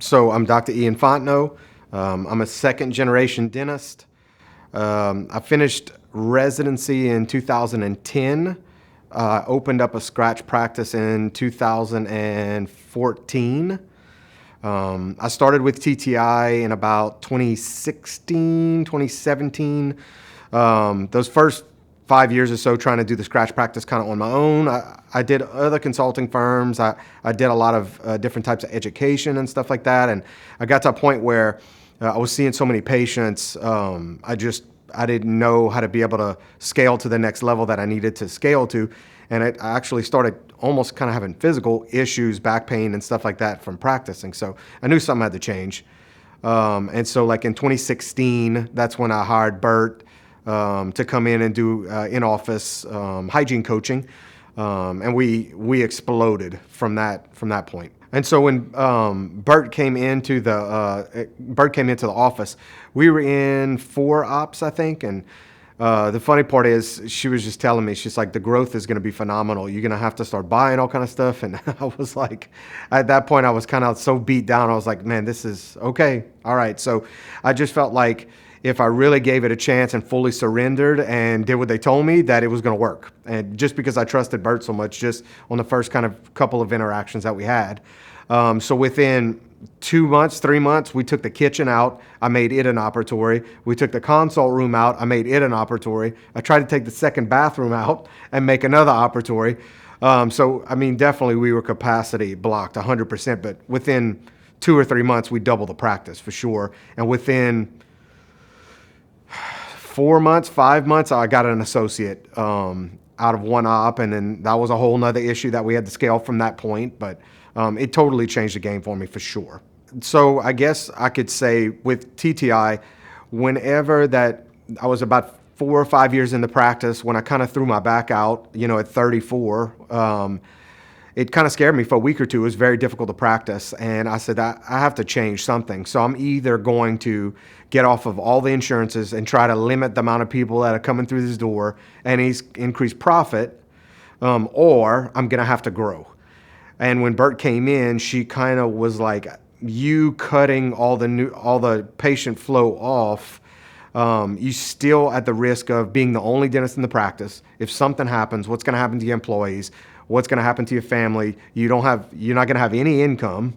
So I'm Dr. Ian Fontenot. I'm a second generation dentist. I finished residency in 2010. Opened up a scratch practice in 2014. I started with TTI in about 2016, 2017. Those first 5 years or so trying to do the scratch practice kind of on my own. I did other consulting firms. I did a lot of different types of education and stuff like that. And I got to a point where I was seeing so many patients. I didn't know how to be able to scale to the next level that I needed to scale to. And I actually started almost kind of having physical issues, back pain and stuff like that from practicing. So I knew something had to change. And so like in 2016, that's when I hired Bert to come in and do in-office hygiene coaching. And we exploded from that point. And so when Bert came into the office, we were in 4 ops, I think. And the funny part is, she was just telling me, she's like, the growth is going to be phenomenal. You're going to have to start buying all kind of stuff. And I was like, at that point, I was kind of so beat down. I was like, man, this is okay. All right. So I just felt like if I really gave it a chance and fully surrendered and did what they told me, that it was going to work. And just because I trusted Bert so much, just on the first kind of couple of interactions that we had. So within 2 months, 3 months, we took the kitchen out. I made it an operatory. We took the consult room out. I made it an operatory. I tried to take the second bathroom out and make another operatory. So, I mean, definitely we were capacity blocked 100%, but within 2 or 3 months, we doubled the practice for sure. And within 4 months, 5 months, I got an associate out of one op, and then that was a whole nother issue that we had to scale from that point. But it totally changed the game for me for sure. So I guess I could say with TTI, whenever that I was about 4 or 5 years in the practice, when I kind of threw my back out, at 34, it kind of scared me for a week or two. It was very difficult to practice. And I said, I have to change something. So I'm either going to get off of all the insurances and try to limit the amount of people that are coming through this door and increase profit, or I'm going to have to grow. And when Bert came in, she kind of was like, you cutting all the patient flow off, you still at the risk of being the only dentist in the practice. If something happens, what's going to happen to your employees? What's going to happen to your family? You're not going to have any income,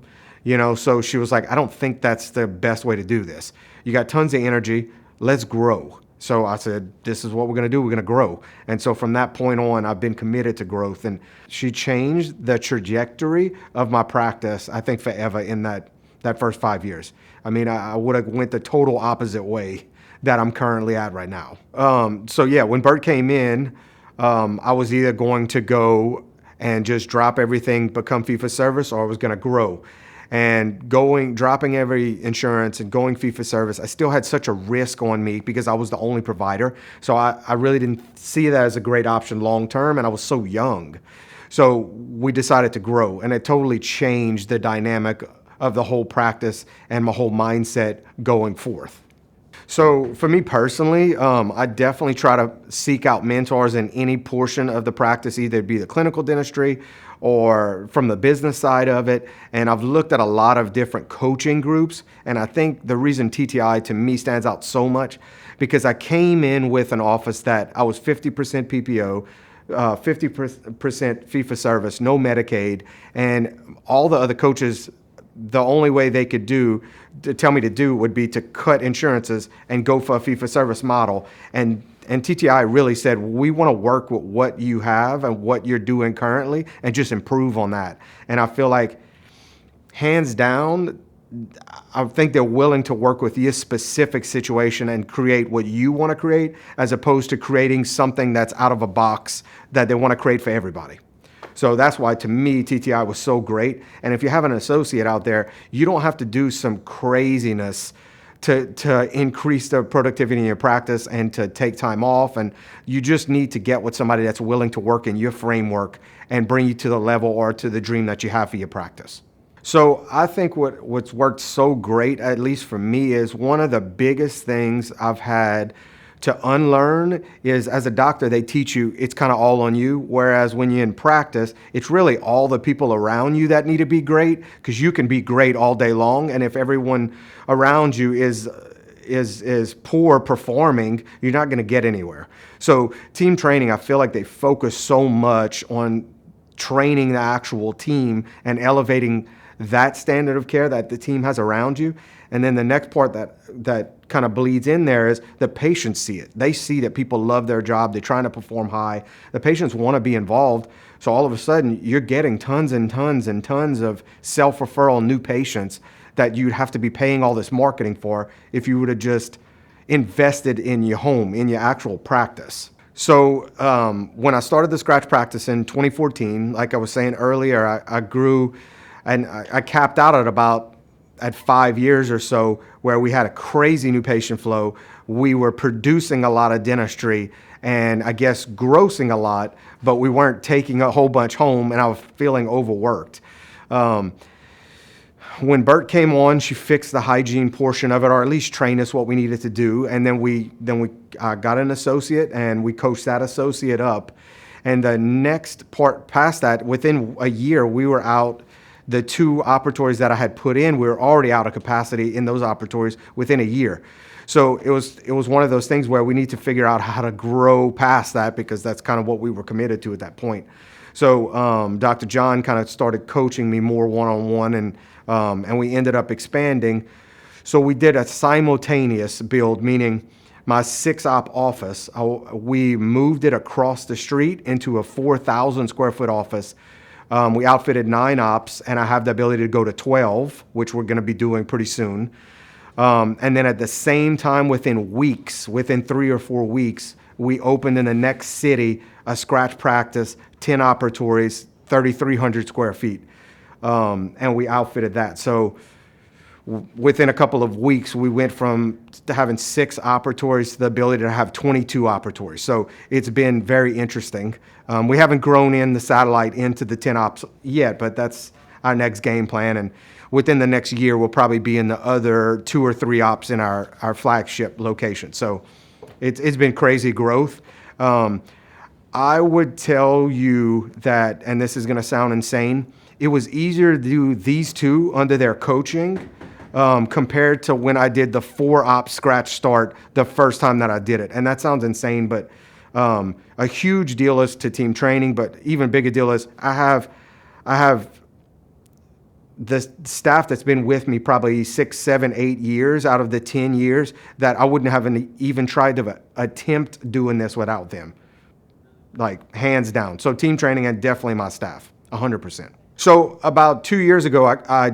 So she was like, I don't think that's the best way to do this. You got tons of energy. Let's grow. So I said, this is what we're going to do. We're going to grow. And so from that point on, I've been committed to growth. And she changed the trajectory of my practice, I think, forever in that first 5 years. I mean, I would have went the total opposite way that I'm currently at right now. So yeah, when Bert came in, I was either going to go and just drop everything, become fee-for-service, or I was going to grow. And dropping every insurance and going fee-for-service, I still had such a risk on me because I was the only provider. So I really didn't see that as a great option long-term, and I was so young. So we decided to grow, and it totally changed the dynamic of the whole practice and my whole mindset going forth. So for me personally, I definitely try to seek out mentors in any portion of the practice, either it be the clinical dentistry or from the business side of it. And I've looked at a lot of different coaching groups. And I think the reason TTI to me stands out so much, because I came in with an office that I was 50% PPO, 50% fee-for-service, no Medicaid, and all the other coaches, the only way they could tell me to do would be to cut insurances and go for a fee-for-service model. And TTI really said, we want to work with what you have and what you're doing currently and just improve on that. And I feel like, hands down, I think they're willing to work with your specific situation and create what you want to create, as opposed to creating something that's out of a box that they want to create for everybody. So that's why, to me, TTI was so great. And if you have an associate out there, you don't have to do some craziness to increase the productivity in your practice and to take time off. And you just need to get with somebody that's willing to work in your framework and bring you to the level or to the dream that you have for your practice. So I think what's worked so great, at least for me, is one of the biggest things I've had To unlearn is, as a doctor, they teach you it's kind of all on you. Whereas when you're in practice, it's really all the people around you that need to be great, because you can be great all day long. And if everyone around you is poor performing, you're not going to get anywhere. So team training, I feel like they focus so much on training the actual team and elevating that standard of care that the team has around you. And then the next part that kind of bleeds in there is the patients see it. They see that people love their job. They're trying to perform high. The patients want to be involved. So all of a sudden, you're getting tons and tons and tons of self-referral new patients that you'd have to be paying all this marketing for if you would have just invested in your home, in your actual practice. So when I started the scratch practice in 2014, like I was saying earlier, I grew, and I capped out at 5 years or so, where we had a crazy new patient flow. We were producing a lot of dentistry and I guess grossing a lot, but we weren't taking a whole bunch home, and I was feeling overworked. When Bert came on, she fixed the hygiene portion of it, or at least trained us what we needed to do. And then we got an associate, and we coached that associate up. And the next part past that, within a year, we were out. The 2 operatories that I had put in, we were already out of capacity in those operatories within a year. So it was one of those things where we need to figure out how to grow past that, because that's kind of what we were committed to at that point. So Dr. John kind of started coaching me more one-on-one, and we ended up expanding. So we did a simultaneous build, meaning my 6-op office, we moved it across the street into a 4,000 square foot office. We outfitted 9 ops, and I have the ability to go to 12, which we're going to be doing pretty soon. And then at the same time, within 3 or 4 weeks, we opened in the next city a scratch practice, 10 operatories, 3,300 square feet. And we outfitted that. So within a couple of weeks, we went from having 6 operatories to the ability to have 22 operatories. So it's been very interesting. We haven't grown in the satellite into the 10 ops yet, but that's our next game plan. And within the next year, we'll probably be in the other 2 or 3 ops in our flagship location. So it's been crazy growth. I would tell you that, and this is going to sound insane, it was easier to do these 2 under their coaching compared to when I did the 4-op scratch start the first time that I did it. And that sounds insane, but a huge deal is to team training, but even bigger deal is I have the staff that's been with me probably 6, 7, 8 years out of the 10 years that I wouldn't have even tried to attempt doing this without them, like hands down. So team training and definitely my staff, 100%. So about 2 years ago, I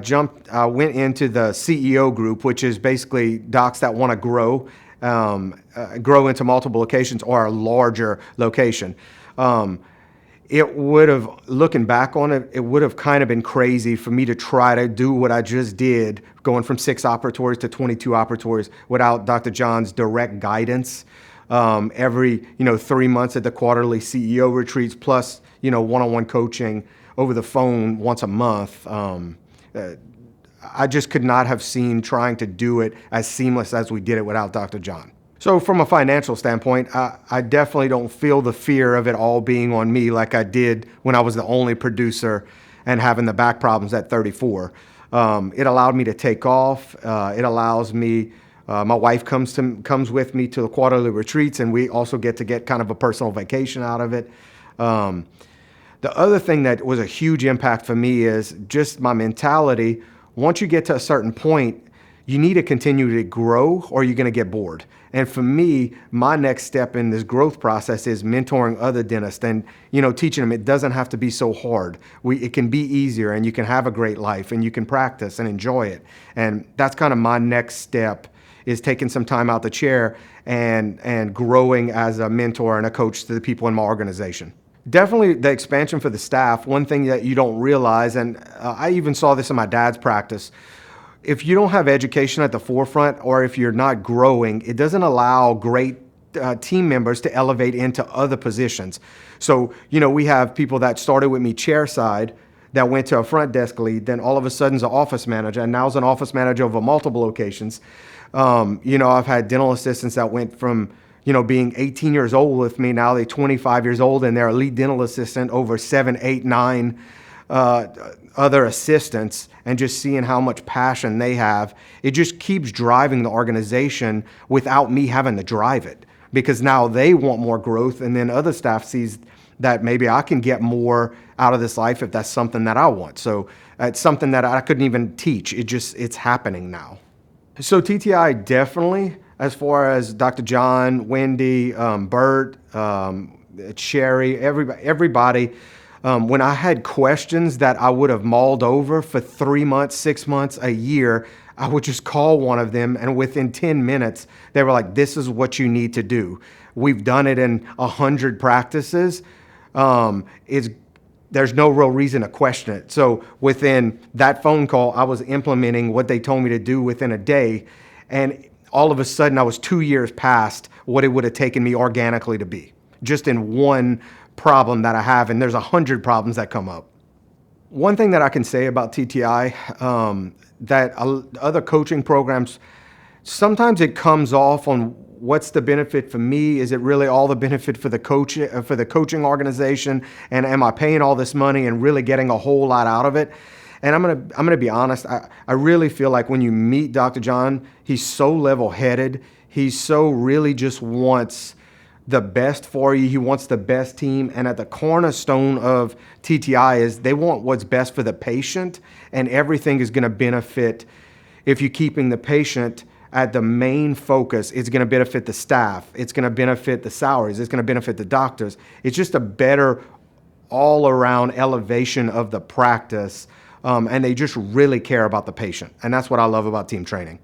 went into the CEO group, which is basically docs that want to grow into multiple locations or a larger location. It would have, looking back on it, it would have kind of been crazy for me to try to do what I just did, going from 6 operatories to 22 operatories without Dr. John's direct guidance. Every 3 months at the quarterly CEO retreats, plus one-on-one coaching over the phone once a month. I just could not have seen trying to do it as seamless as we did it without Dr. John. So from a financial standpoint, I definitely don't feel the fear of it all being on me like I did when I was the only producer and having the back problems at 34. It allowed me to take off. It allows me, my wife comes with me to the quarterly retreats, and we also get kind of a personal vacation out of it. The other thing that was a huge impact for me is just my mentality. Once you get to a certain point, you need to continue to grow or you're going to get bored. And for me, my next step in this growth process is mentoring other dentists and, teaching them it doesn't have to be so hard. It can be easier, and you can have a great life, and you can practice and enjoy it. And that's kind of my next step, is taking some time out the chair and growing as a mentor and a coach to the people in my organization. Definitely the expansion for the staff. One thing that you don't realize, and I even saw this in my dad's practice, if you don't have education at the forefront, or if you're not growing, it doesn't allow great team members to elevate into other positions. So, we have people that started with me chairside that went to a front desk lead, then all of a sudden is an office manager, and now is an office manager over multiple locations. I've had dental assistants that went from being 18 years old with me. Now they're 25 years old and they're a lead dental assistant over 7, 8, 9 other assistants, and just seeing how much passion they have. It just keeps driving the organization without me having to drive it, because now they want more growth, and then other staff sees that maybe I can get more out of this life if that's something that I want. So it's something that I couldn't even teach. It's happening now. So TTI definitely, as far as Dr. John, Wendy, Bert, Sherry, everybody, when I had questions that I would have mauled over for 3 months, 6 months, a year, I would just call one of them, and within 10 minutes, they were like, "This is what you need to do. We've done it in 100 practices. There's no real reason to question it." So within that phone call, I was implementing what they told me to do within a day, and all of a sudden, I was 2 years past what it would have taken me organically to be, just in one problem that I have, and there's 100 problems that come up. One thing that I can say about TTI, that other coaching programs, sometimes it comes off on what's the benefit for me? Is it really all the benefit for the coaching organization? And am I paying all this money and really getting a whole lot out of it? And I'm gonna be honest. I really feel like when you meet Dr. John, he's so level-headed. He so really just wants the best for you. He wants the best team. And at the cornerstone of TTI is they want what's best for the patient, and everything is going to benefit if you're keeping the patient at the main focus. It's going to benefit the staff. It's going to benefit the salaries. It's going to benefit the doctors. It's just a better all-around elevation of the practice, and they just really care about the patient. And that's what I love about team training.